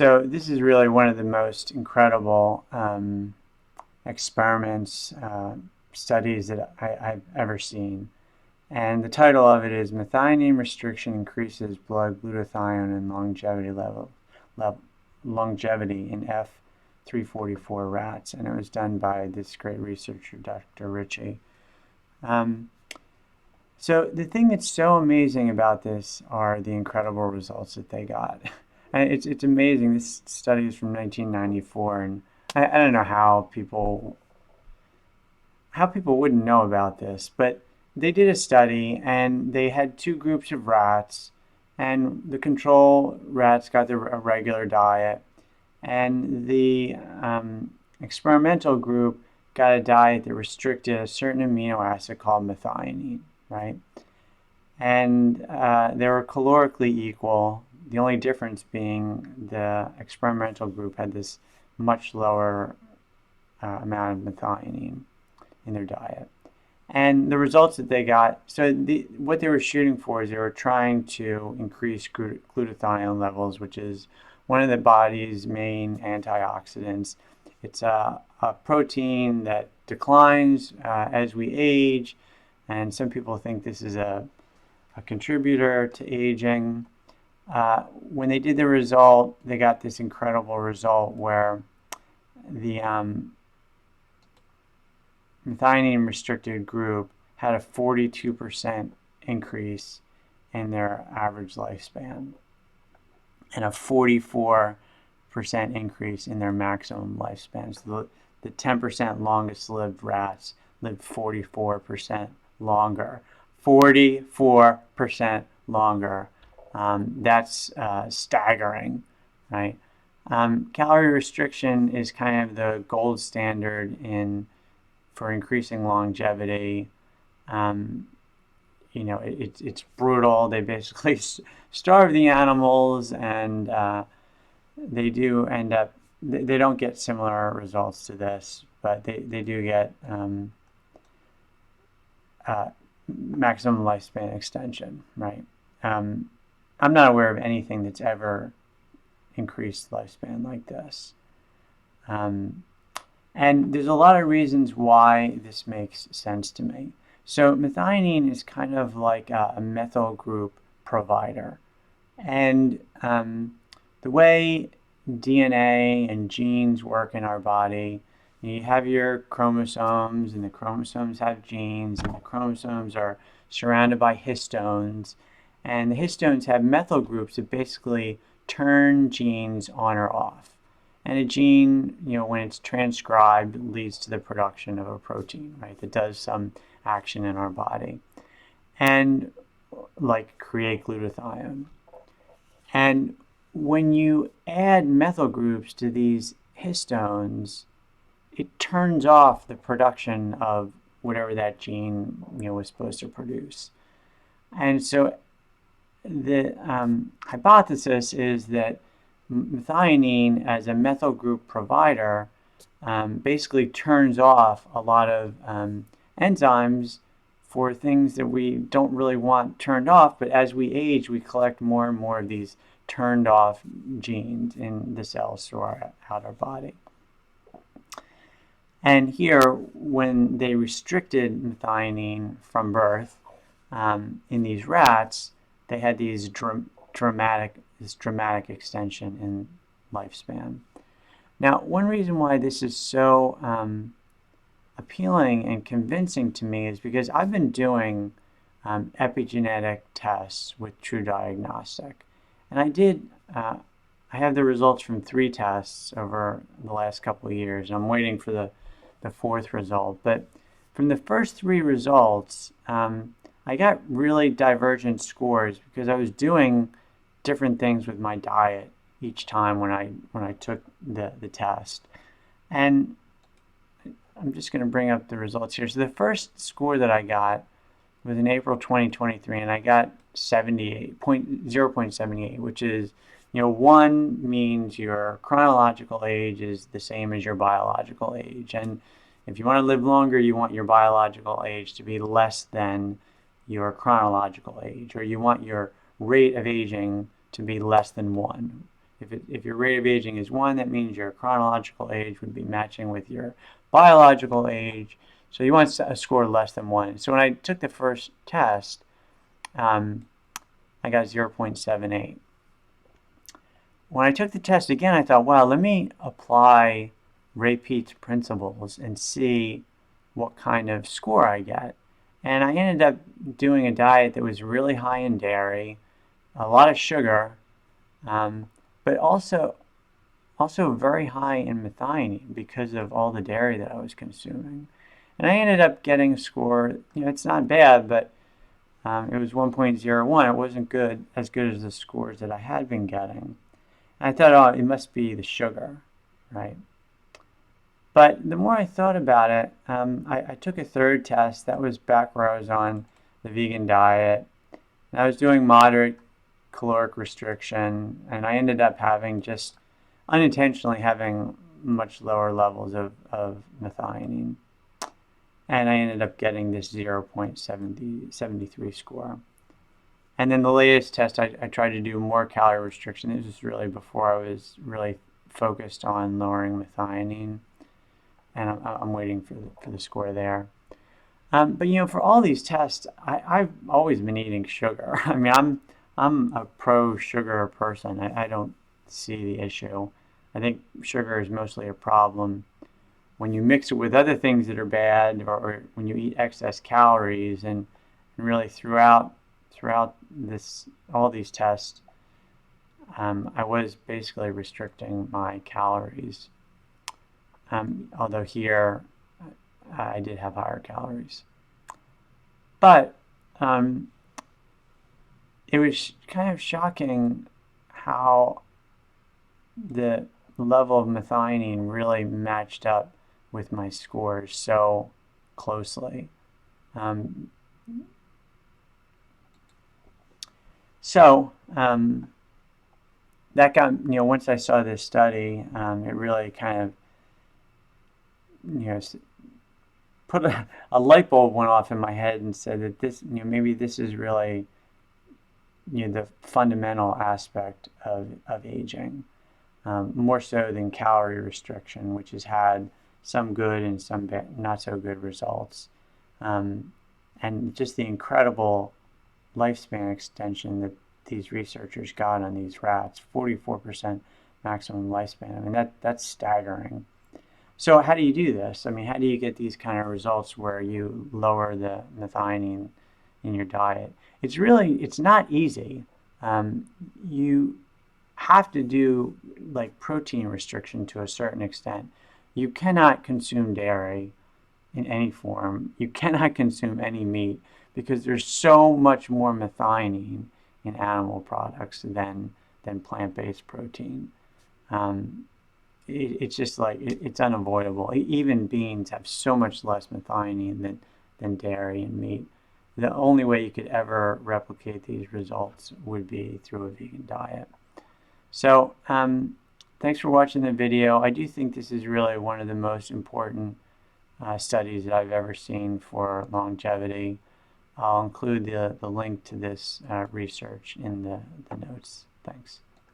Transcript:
So this is really one of the most incredible experiments, studies that I've ever seen. And the title of it is Methionine Restriction Increases Blood Glutathione and Longevity in F344 rats. And it was done by this great researcher, Dr. Ritchie. So the thing that's so amazing about this are the incredible results that they got. And it's amazing. This study is from 1994, and I don't know how people wouldn't know about this, but they did a study and they had two groups of rats, and the control rats got a regular diet, and the experimental group got a diet that restricted a certain amino acid called methionine, right? And they were calorically equal. The only difference being the experimental group had this much lower amount of methionine in their diet. And the results that they got, so what they were shooting for is they were trying to increase glutathione levels, which is one of the body's main antioxidants. It's a protein that declines as we age, and some people think this is a contributor to aging. When they did the result, they got this incredible result where the methionine restricted group had a 42% increase in their average lifespan and a 44% increase in their maximum lifespan. So the 10% longest lived rats lived 44% longer. 44% longer. That's staggering, right? Calorie restriction is kind of the gold standard for increasing longevity. It's brutal. They basically starve the animals, and they do end up. They don't get similar results to this, but they do get maximum lifespan extension, right? I'm not aware of anything that's ever increased lifespan like this. And there's a lot of reasons why this makes sense to me. So methionine is kind of like a methyl group provider. And the way DNA and genes work in our body, you have your chromosomes, and the chromosomes have genes, and the chromosomes are surrounded by histones. And the histones have methyl groups that basically turn genes on or off. And a gene, when it's transcribed, leads to the production of a protein, right, that does some action in our body. And like create glutathione. And when you add methyl groups to these histones, it turns off the production of whatever that gene was supposed to produce. And so the hypothesis is that methionine, as a methyl group provider, basically turns off a lot of enzymes for things that we don't really want turned off, but as we age, we collect more and more of these turned off genes in the cells throughout our body. And here, when they restricted methionine from birth in these rats, they had these dramatic extension in lifespan. Now, one reason why this is so appealing and convincing to me is because I've been doing epigenetic tests with True Diagnostic, and I have the results from 3 tests over the last couple of years. I'm waiting for the 4th result, but from the first 3 results, I got really divergent scores because I was doing different things with my diet each time when I took the test. And I'm just going to bring up the results here. So the first score that I got was in April 2023, and I got 0.78, which is, 1 means your chronological age is the same as your biological age. And if you want to live longer, you want your biological age to be less than your chronological age, or you want your rate of aging to be less than 1. If your rate of aging is 1, that means your chronological age would be matching with your biological age. So you want a score less than 1. So when I took the first test, I got 0.78. When I took the test again, I thought, wow, let me apply Ray Peat's principles and see what kind of score I get. And I ended up doing a diet that was really high in dairy, a lot of sugar, but also very high in methionine because of all the dairy that I was consuming. And I ended up getting a score, it's not bad, but it was 1.01. It wasn't as good as the scores that I had been getting. And I thought, oh, it must be the sugar, right? But the more I thought about it, I took a third test. That was back where I was on the vegan diet. And I was doing moderate caloric restriction, and I ended up just unintentionally having much lower levels of methionine. And I ended up getting this 0.73 score. And then the latest test, I tried to do more calorie restriction. This was really before I was really focused on lowering methionine. And I'm waiting for the score there. But for all these tests, I've always been eating sugar. I mean, I'm a pro-sugar person. I don't see the issue. I think sugar is mostly a problem when you mix it with other things that are bad, or when you eat excess calories. And really throughout all these tests, I was basically restricting my calories. Although here I did have higher calories. But it was kind of shocking how the level of methionine really matched up with my scores so closely. That got, once I saw this study, it really kind of, put a light bulb went off in my head and said that this, maybe this is really, the fundamental aspect of aging, more so than calorie restriction, which has had some good and some not so good results, and just the incredible lifespan extension that these researchers got on these rats, 44% maximum lifespan. I mean, that's staggering. So how do you do this? I mean, how do you get these kind of results where you lower the methionine in your diet? It's not easy. You have to do like protein restriction to a certain extent. You cannot consume dairy in any form. You cannot consume any meat because there's so much more methionine in animal products than plant-based protein. It's just like, it's unavoidable. Even beans have so much less methionine than dairy and meat. The only way you could ever replicate these results would be through a vegan diet. So thanks for watching the video. I do think this is really one of the most important studies that I've ever seen for longevity. I'll include the link to this research in the notes. Thanks.